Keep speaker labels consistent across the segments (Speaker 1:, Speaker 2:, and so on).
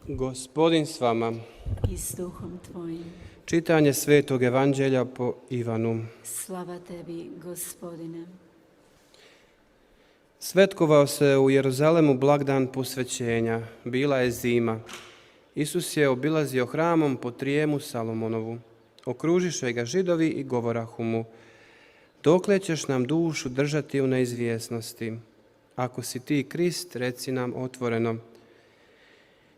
Speaker 1: Gospodin s vama.
Speaker 2: I s duhom tvojim.
Speaker 1: Čitanje Svetog Evanđelja po Ivanu.
Speaker 2: Slava tebi, Gospodine.
Speaker 1: Svetkovao se u Jeruzalemu blagdan posvećenja. Bila je zima. Isus je obilazio hramom po trijemu Salomonovu. Okružiše ga Židovi i govorahu mu: dokle ćeš nam dušu držati u neizvjesnosti? Ako si ti Krist, reci nam otvoreno.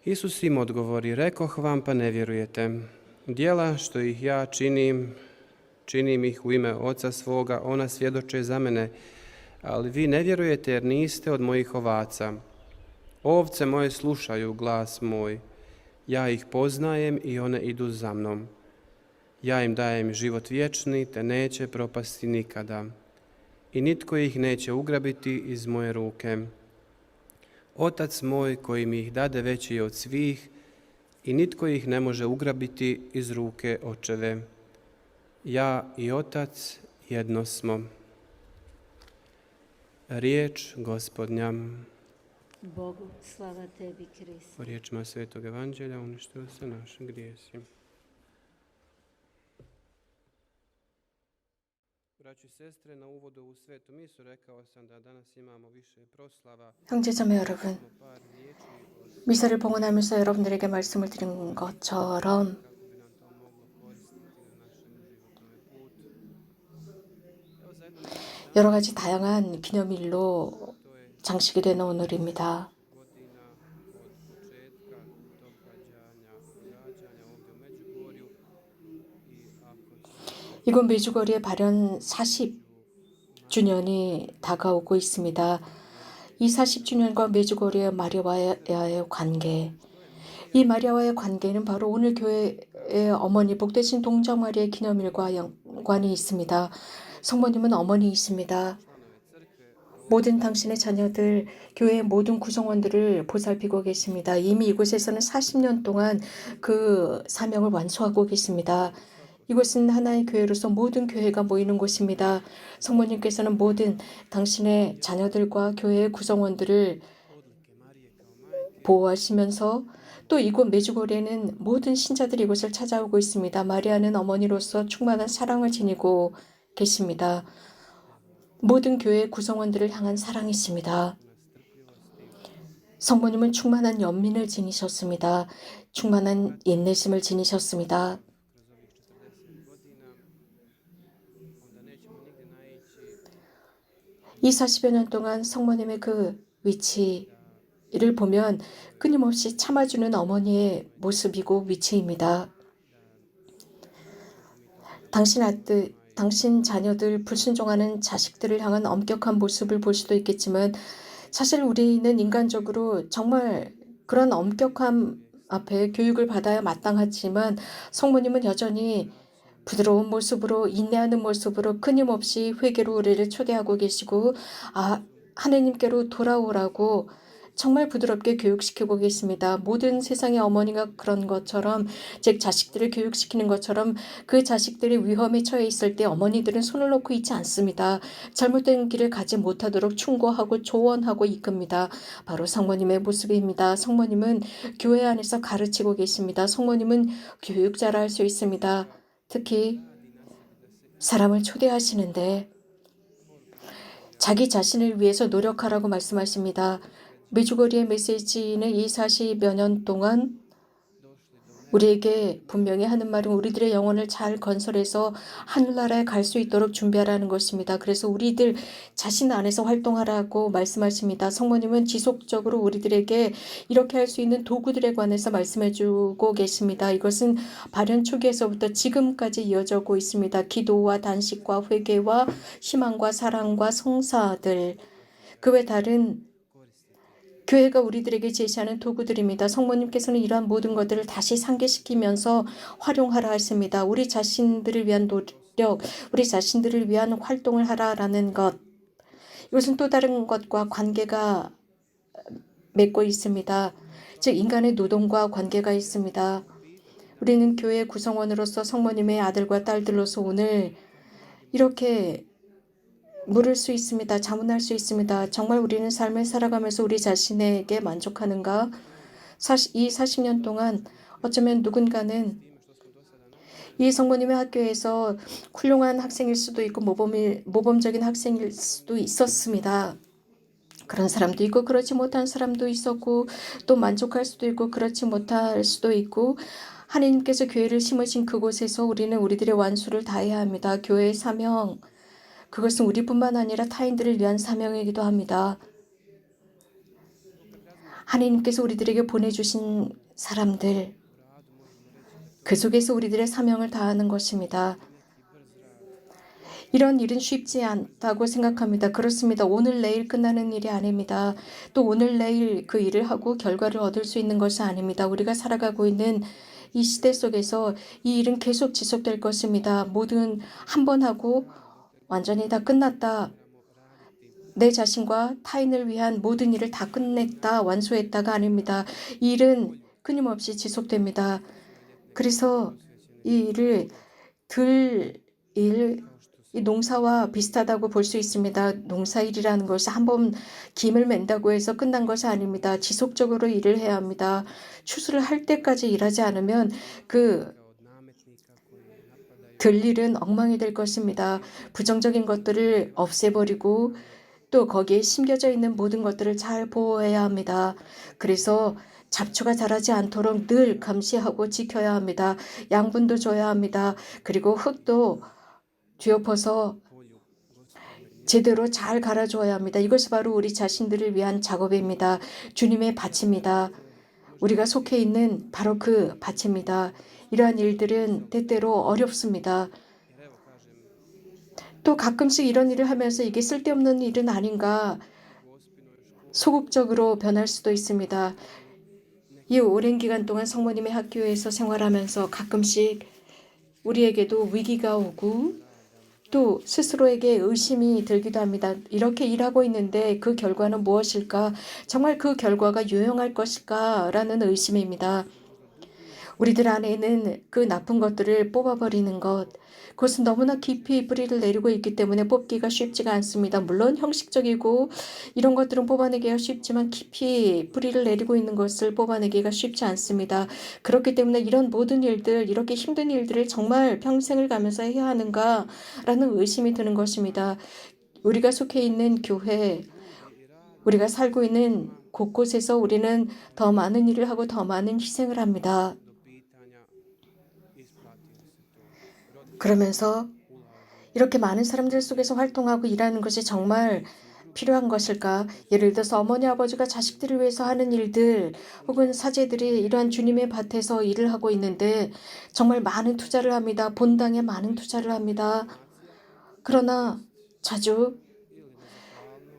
Speaker 1: Isus im odgovori: rekoh vam, pa ne vjerujete. Djela što ih ja činim ih u ime Oca svoga, ona svjedoče za mene, ali vi ne vjerujete jer niste od mojih ovaca. Ovce moje slušaju glas moj, ja ih poznajem i one idu za mnom. Ja im dajem život vječni, te neće propasti nikada. I nitko ih neće ugrabiti iz moje ruke. Otac moj koji mi ih dade veći je od svih, i nitko ih ne može ugrabiti iz ruke očeve. Ja i Otac jedno smo. Riječ Gospodnja.
Speaker 2: Bogu, slava tebi, Krist.
Speaker 1: Po riječima Svetog Evanđelja uništio se naši grijesi. Braći i sestre, na uvodu u Svetu misu rekao sam da danas imamo više proslava.
Speaker 3: 형제자매 여러분,
Speaker 1: Par riječi o
Speaker 3: 미사를 봉헌하면서 여러분들에게 말씀을 드린 것처럼
Speaker 1: kako bi nam to moglo koristiti na našem životnom putu. Evo zajedno mi
Speaker 3: 여러 가지 다양한 기념일로 장식이 되는 오늘입니다.
Speaker 1: godina od početka događanja ovdje u Međugorju i ako
Speaker 3: 이곳 메주거리의 발현 40주년이 다가오고 있습니다. 이 40주년과 메주거리의 마리아와의 관계, 이 마리아와의 관계는 바로 오늘 교회의 어머니 복되신 동정 마리아의 기념일과 연관이 있습니다. 성모님은 어머니이십니다. 모든 당신의 자녀들, 교회의 모든 구성원들을 보살피고 계십니다. 이미 이곳에서는 40년 동안 그 사명을 완수하고 계십니다. 이곳은 하나의 교회로서 모든 교회가 모이는 곳입니다. 성모님께서는 모든 당신의 자녀들과 교회의 구성원들을 보호하시면서 또 이곳 메주고리에는 모든 신자들이 이곳을 찾아오고 있습니다. 마리아는 어머니로서 충만한 사랑을 지니고 계십니다. 모든 교회의 구성원들을 향한 사랑이십니다. 성모님은 충만한 연민을 지니셨습니다. 충만한 인내심을 지니셨습니다. 이 40여 년 동안 성모님의 그 위치를 보면 끊임없이 참아주는 어머니의 모습이고 위치입니다. 당신 아들, 당신 자녀들, 불순종하는 자식들을 향한 엄격한 모습을 볼 수도 있겠지만 사실 우리는 인간적으로 정말 그런 엄격함 앞에 교육을 받아야 마땅하지만 성모님은 여전히 부드러운 모습으로, 인내하는 모습으로 끊임없이 회개로 우리를 초대하고 계시고 하느님께로 돌아오라고 정말 부드럽게 교육시키고 계십니다. 모든 세상의 어머니가 그런 것처럼, 즉 자식들을 교육시키는 것처럼 그 자식들이 위험에 처해 있을 때 어머니들은 손을 놓고 있지 않습니다. 잘못된 길을 가지 못하도록 충고하고 조언하고 이끕니다. 바로 성모님의 모습입니다. 성모님은 교회 안에서 가르치고 계십니다. 성모님은 교육자라 할 수 있습니다. 특히 사람을 초대하시는데 자기 자신을 위해서 노력하라고 말씀하십니다. 메주거리의 메시지는 이 40여 년 동안 우리에게 분명히 하는 말은 우리들의 영혼을 잘 건설해서 하늘나라에 갈 수 있도록 준비하라는 것입니다. 그래서 우리들 자신 안에서 활동하라고 말씀하십니다. 성모님은 지속적으로 우리들에게 이렇게 할 수 있는 도구들에 관해서 말씀해주고 계십니다. 이것은 발현 초기에서부터 지금까지 이어져 오고 있습니다. 기도와 단식과 회개와 희망과 사랑과 성사들, 그 외 다른 교회가 우리들에게 제시하는 도구들입니다. 성모님께서는 이러한 모든 것들을 다시 상기시키면서 활용하라 하십니다. 우리 자신들을 위한 노력, 우리 자신들을 위한 활동을 하라라는 것. 이것은 또 다른 것과 관계가 맺고 있습니다. 즉 인간의 노동과 관계가 있습니다. 우리는 교회 구성원으로서 성모님의 아들과 딸들로서 오늘 이렇게 물을 수 있습니다. 자문할 수 있습니다. 정말 우리는 삶을 살아가면서 우리 자신에게 만족하는가? 이 40년 동안 어쩌면 누군가는 이 성모님의 학교에서 훌륭한 학생일 수도 있고 모범적인 학생일 수도 있었습니다. 그런 사람도 있고 그렇지 못한 사람도 있었고 또 만족할 수도 있고 그렇지 못할 수도 있고 하나님께서 교회를 심으신 그곳에서 우리는 우리들의 완수를 다해야 합니다. 교회의 사명, 그것은 우리뿐만 아니라 타인들을 위한 사명이기도 합니다. 하나님께서 우리들에게 보내주신 사람들, 그 속에서 우리들의 사명을 다하는 것입니다. 이런 일은 쉽지 않다고 생각합니다. 그렇습니다. 오늘 내일 끝나는 일이 아닙니다. 또 오늘 내일 그 일을 하고 결과를 얻을 수 있는 것이 아닙니다. 우리가 살아가고 있는 이 시대 속에서 이 일은 계속 지속될 것입니다. 뭐든 한 번 하고 완전히 다 끝났다. 내 자신과 타인을 위한 모든 일을 다 끝냈다, 완수했다가 아닙니다. 이 일은 끊임없이 지속됩니다. 그래서 이 일을 이 농사와 비슷하다고 볼 수 있습니다. 농사일이라는 것이 한번 김을 맨다고 해서 끝난 것이 아닙니다. 지속적으로 일을 해야 합니다. 추수를 할 때까지 일하지 않으면 그 들일은 엉망이 될 것입니다. 부정적인 것들을 없애버리고 또 거기에 심겨져 있는 모든 것들을 잘 보호해야 합니다. 그래서 잡초가 자라지 않도록 늘 감시하고 지켜야 합니다. 양분도 줘야 합니다. 그리고 흙도 뒤엎어서 제대로 잘 갈아줘야 합니다. 이것이 바로 우리 자신들을 위한 작업입니다. 주님의 밭입니다. 우리가 속해 있는 바로 그 밭입니다. 이러한 일들은 때때로 어렵습니다. 또 가끔씩 이런 일을 하면서 이게 쓸데없는 일은 아닌가 소극적으로 변할 수도 있습니다. 이 오랜 기간 동안 성모님의 학교에서 생활하면서 가끔씩 우리에게도 위기가 오고 또 스스로에게 의심이 들기도 합니다. 이렇게 일하고 있는데 그 결과는 무엇일까? 정말 그 결과가 유용할 것일까? 라는 의심입니다. 우리들 안에는 그 나쁜 것들을 뽑아버리는 것, 그것은 너무나 깊이 뿌리를 내리고 있기 때문에 뽑기가 쉽지가 않습니다. 물론 형식적이고 이런 것들은 뽑아내기가 쉽지만 깊이 뿌리를 내리고 있는 것을 뽑아내기가 쉽지 않습니다. 그렇기 때문에 이런 모든 일들, 이렇게 힘든 일들을 정말 평생을 가면서 해야 하는가라는 의심이 드는 것입니다. 우리가 속해 있는 교회, 우리가 살고 있는 곳곳에서 우리는 더 많은 일을 하고 더 많은 희생을 합니다. 그러면서 이렇게 많은 사람들 속에서 활동하고 일하는 것이 정말 필요한 것일까? 예를 들어서 어머니 아버지가 자식들을 위해서 하는 일들 혹은 사제들이 이러한 주님의 밭에서 일을 하고 있는데 정말 많은 투자를 합니다. 본당에 많은 투자를 합니다. 그러나 자주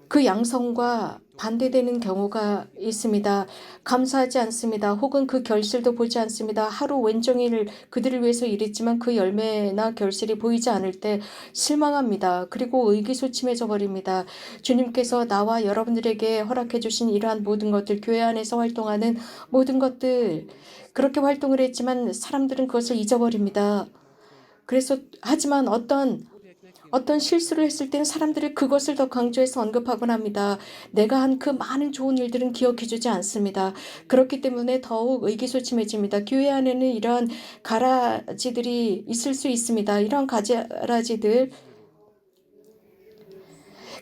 Speaker 3: 그 양성과 반대되는 경우가 있습니다. 감사하지 않습니다. 혹은 그 결실도 보지 않습니다. 하루 왼종일 그들을 위해서 일했지만 그 열매나 결실이 보이지 않을 때 실망합니다. 그리고 의기소침해져 버립니다. 주님께서 나와 여러분들에게 허락해 주신 이러한 모든 것들, 교회 안에서 활동하는 모든 것들, 그렇게 활동을 했지만 사람들은 그것을 잊어버립니다. 그래서 하지만 어떤 실수를 했을 때는 사람들이 그것을 더 강조해서 언급하곤 합니다. 내가 한 그 많은 좋은 일들은 기억해주지 않습니다. 그렇기 때문에 더욱 의기소침해집니다. 교회 안에는 이러한 가라지들이 있을 수 있습니다. 이런 가라지들,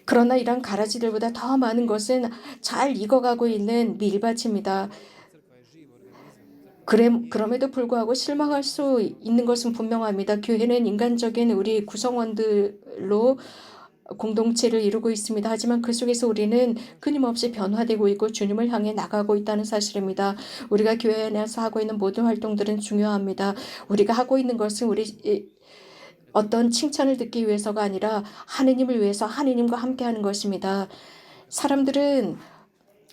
Speaker 3: 그러나 이런 가라지들보다 더 많은 것은 잘 익어가고 있는 밀밭입니다. 그럼에도 불구하고 실망할 수 있는 것은 분명합니다. 교회는 인간적인 우리 구성원들로 공동체를 이루고 있습니다. 하지만 그 속에서 우리는 끊임없이 변화되고 있고 주님을 향해 나가고 있다는 사실입니다. 우리가 교회 안에서 하고 있는 모든 활동들은 중요합니다. 우리가 하고 있는 것은 어떤 칭찬을 듣기 위해서가 아니라 하느님을 위해서 하느님과 함께하는 것입니다. 사람들은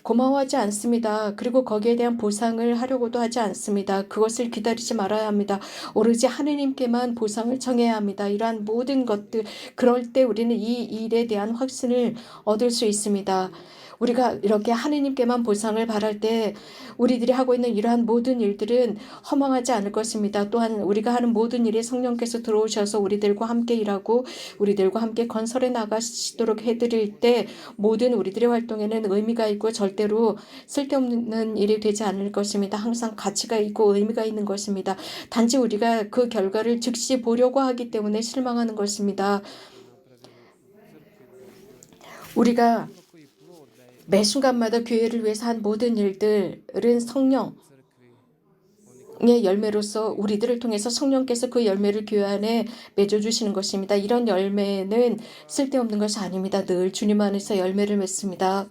Speaker 3: 고마워하지 않습니다. 그리고 거기에 대한 보상을 하려고도 하지 않습니다. 그것을 기다리지 말아야 합니다. 오로지 하느님께만 보상을 청해야 합니다. 이러한 모든 것들, 그럴 때 우리는 이 일에 대한 확신을 얻을 수 있습니다. 우리가 이렇게 하느님께만 보상을 바랄 때 우리들이 하고 있는 이러한 모든 일들은 허망하지 않을 것입니다. 또한 우리가 하는 모든 일에 성령께서 들어오셔서 우리들과 함께 일하고 우리들과 함께 건설해 나가시도록 해드릴 때 모든 우리들의 활동에는 의미가 있고 절대로 쓸데없는 일이 되지 않을 것입니다. 항상 가치가 있고 의미가 있는 것입니다. 단지 우리가 그 결과를 즉시 보려고 하기 때문에 실망하는 것입니다. 우리가 매 순간마다 교회를 위해서 한 모든 일들은 성령의 열매로서 우리들을 통해서 성령께서 그 열매를 교회 안에 맺어주시는 것입니다. 이런 열매는 쓸데없는 것이 아닙니다. 늘 주님 안에서 열매를 맺습니다.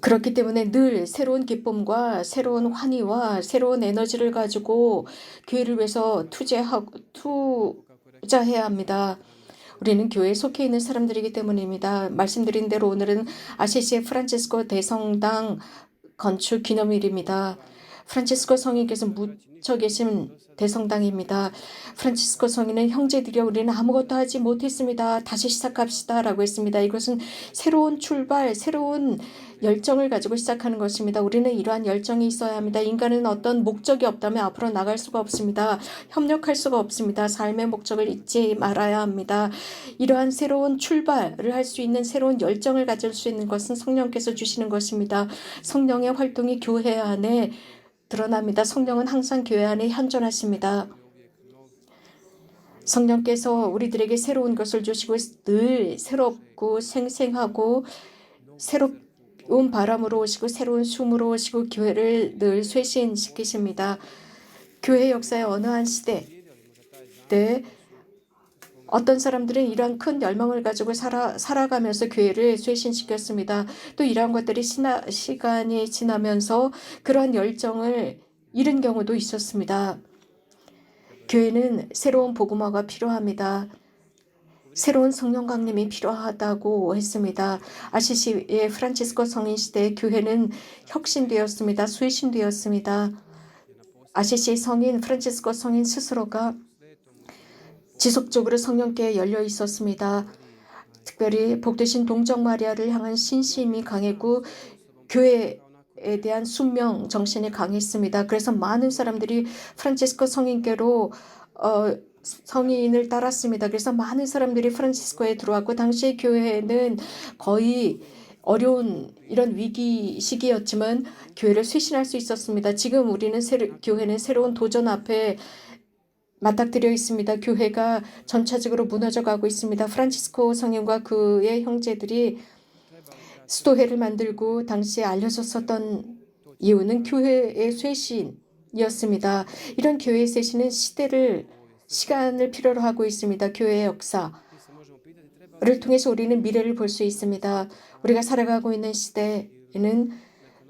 Speaker 3: 그렇기 때문에 늘 새로운 기쁨과 새로운 환희와 새로운 에너지를 가지고 교회를 위해서 투자해야 합니다. 우리는 교회에 속해 있는 사람들이기 때문입니다. 말씀드린 대로 오늘은 아시시의 프란치스코 대성당 건축 기념일입니다. 프란치스코 성인께서 묻혀 계신 대성당입니다. 프란치스코 성인은 형제들이여 우리는 아무것도 하지 못했습니다. 다시 시작합시다 라고 했습니다. 이것은 새로운 출발, 새로운 열정을 가지고 시작하는 것입니다. 우리는 이러한 열정이 있어야 합니다. 인간은 어떤 목적이 없다면 앞으로 나갈 수가 없습니다. 협력할 수가 없습니다. 삶의 목적을 잊지 말아야 합니다. 이러한 새로운 출발을 할 수 있는 새로운 열정을 가질 수 있는 것은 성령께서 주시는 것입니다. 성령의 활동이 교회 안에 드러납니다. 성령은 항상 교회 안에 현존하십니다. 성령께서 우리들에게 새로운 것을 주시고 늘 새롭고 생생하고 새로운 바람으로 오시고 새로운 숨으로 오시고 교회를 늘 쇄신시키십니다. 교회 역사의 어느 한 시대 때 어떤 사람들은 이러한 큰 열망을 가지고 살아가면서 교회를 쇄신시켰습니다. 또 이러한 것들이 시간이 지나면서 그러한 열정을 잃은 경우도 있었습니다. 교회는 새로운 복음화가 필요합니다. 새로운 성령 강림이 필요하다고 했습니다. 아시시의 프란치스코 성인 시대에 교회는 혁신되었습니다. 쇄신되었습니다. 아시시 성인 프란치스코 성인 스스로가 지속적으로 성령께 열려 있었습니다. 특별히 복되신 동정 마리아를 향한 신심이 강했고 교회에 대한 순명 정신이 강했습니다. 그래서 많은 사람들이 프란치스코 성인께로 성인을 따랐습니다. 그래서 많은 사람들이 프란치스코에 들어왔고 당시 교회는 거의 어려운 이런 위기 시기였지만 교회를 쇄신할 수 있었습니다. 지금 우리는 교회는 새로운 도전 앞에 맞닥뜨려 있습니다. 교회가 전체적으로 무너져가고 있습니다. 프란치스코 성인과 그의 형제들이 수도회를 만들고 당시에 알려졌었던 이유는 교회의 쇄신이었습니다. 이런 교회의 쇄신은 시간을 필요로 하고 있습니다. 교회의 역사를 통해서 우리는 미래를 볼 수 있습니다. 우리가 살아가고 있는 시대에는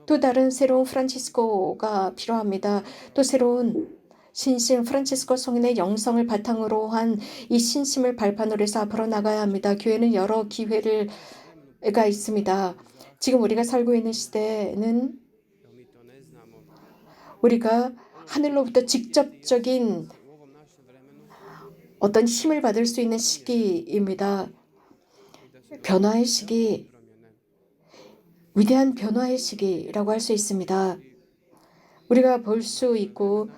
Speaker 3: 또 다른 새로운 프란치스코가 필요합니다. 또 새로운 신심 프란치스코 성인의 영성을 바탕으로 한 이 신심을 발판으로 해서 앞으로 나가야 합니다. 교회는 여러 기회가 있습니다. 지금 우리가 살고 있는 시대는 우리가 하늘로부터 직접적인 어떤 힘을 받을 수 있는 시기입니다. 변화의 시기, 위대한 변화의 시기라고 할 수 있습니다. 우리가 볼 수 있고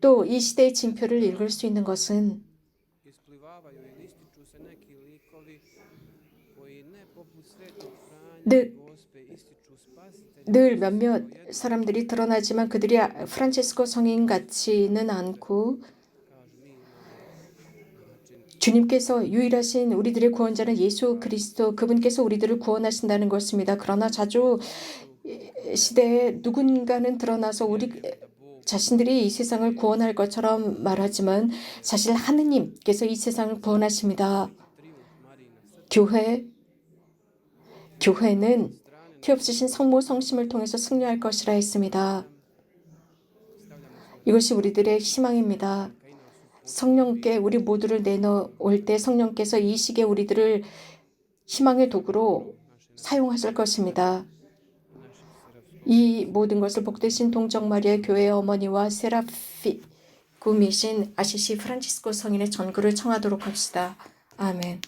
Speaker 3: 또 이 시대의 징표를 읽을 수 있는 것은 늘 몇몇 사람들이 드러나지만 그들이 프란치스코 성인 같지는 않고 주님께서 유일하신 우리들의 구원자는 예수 그리스도 그분께서 우리들을 구원하신다는 것입니다. 그러나 자주 시대에 누군가는 드러나서 우리 자신들이 이 세상을 구원할 것처럼 말하지만 사실 하느님께서 이 세상을 구원하십니다. 교회는 피 없으신 성모 성심을 통해서 승리할 것이라 했습니다. 이것이 우리들의 희망입니다. 성령께 우리 모두를 내놓을 때 성령께서 이 시기에 우리들을 희망의 도구로 사용하실 것입니다. 이 모든 것을 복되신 동정 마리아 교회의 어머니와 세라피금이신 아시시 프란치스코 성인의 전구를 청하도록 합시다. 아멘.